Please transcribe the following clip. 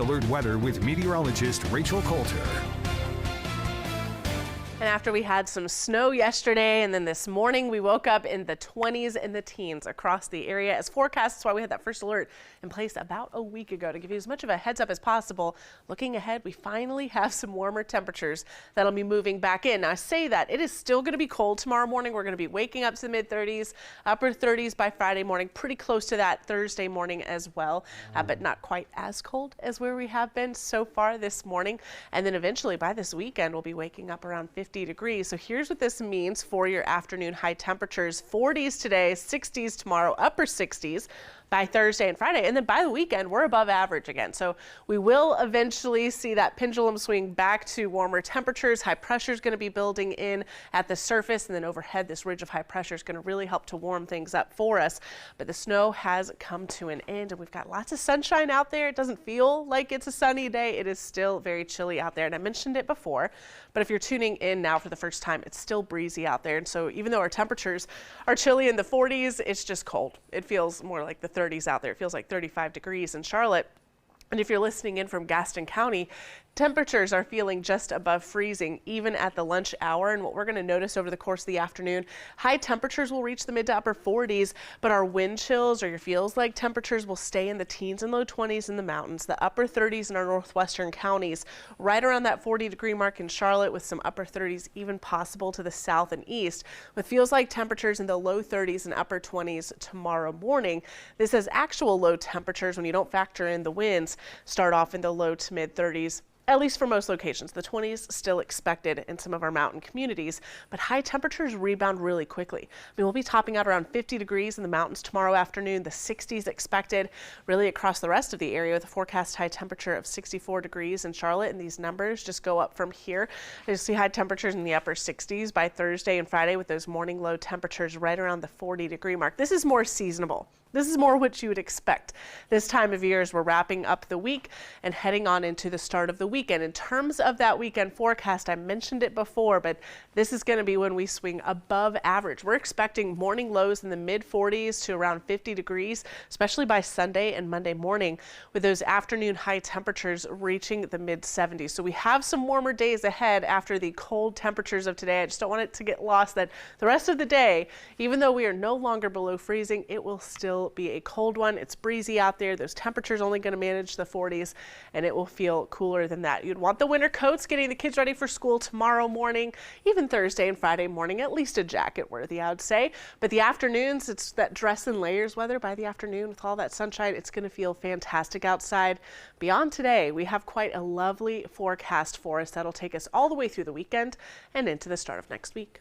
Alert weather with meteorologist Rachel Coulter. And after we had some snow yesterday and then this morning, we woke up in the 20s and the teens across the area as forecast. That's why we had that first alert in place about a week ago to give you as much of a heads up as possible. Looking ahead, we finally have some warmer temperatures that'll be moving back in. Now, I say that it is still going to be cold tomorrow morning. We're going to be waking up to the mid 30s, upper 30s by Friday morning, pretty close to that Thursday morning as well, but not quite as cold as where we have been so far this morning. And then eventually by this weekend, we'll be waking up around 50 degrees. So here's what this means for your afternoon high temperatures. 40s today, 60s tomorrow, upper 60s by Thursday and Friday. And then by the weekend, we're above average again. So we will eventually see that pendulum swing back to warmer temperatures. High pressure is going to be building in at the surface, and then overhead, this ridge of high pressure is going to really help to warm things up for us. But the snow has come to an end, and we've got lots of sunshine out there. It doesn't feel like it's a sunny day. It is still very chilly out there, and I mentioned it before, but if you're tuning in now for the first time, it's still breezy out there. And so even though our temperatures are chilly in the 40s, it's just cold. It feels more like the 30s out there. It feels like 35 degrees in Charlotte. And if you're listening in from Gaston County, temperatures are feeling just above freezing even at the lunch hour. And what we're going to notice over the course of the afternoon, high temperatures will reach the mid to upper 40s, but our wind chills or your feels like temperatures will stay in the teens and low 20s in the mountains, the upper 30s in our northwestern counties, right around that 40-degree mark in Charlotte, with some upper 30s even possible to the south and east, with feels like temperatures in the low 30s and upper 20s tomorrow morning. This is actual low temperatures when you don't factor in the winds. Start off in the low to mid 30s. At least for most locations. The 20s still expected in some of our mountain communities, but high temperatures rebound really quickly. I mean, we'll be topping out around 50 degrees in the mountains tomorrow afternoon, the 60s expected really across the rest of the area, with a forecast high temperature of 64 degrees in Charlotte, and these numbers just go up from here. You'll see high temperatures in the upper 60s by Thursday and Friday, with those morning low temperatures right around the 40-degree mark. This is more seasonable. This is more what you would expect this time of year as we're wrapping up the week and heading on into the start of the weekend. In terms of that weekend forecast, I mentioned it before, but this is going to be when we swing above average. We're expecting morning lows in the mid 40s to around 50 degrees, especially by Sunday and Monday morning, with those afternoon high temperatures reaching the mid 70s. So we have some warmer days ahead after the cold temperatures of today. I just don't want it to get lost that the rest of the day, even though we are no longer below freezing, it will still be a cold one. It's breezy out there. Those temperatures only going to manage the 40s, and it will feel cooler than that. You'd want the winter coats, getting the kids ready for school tomorrow morning, even Thursday and Friday morning, at least a jacket worthy, I would say. But the afternoons, it's that dress and layers weather by the afternoon with all that sunshine. It's going to feel fantastic outside. Beyond today, we have quite a lovely forecast for us that'll take us all the way through the weekend and into the start of next week.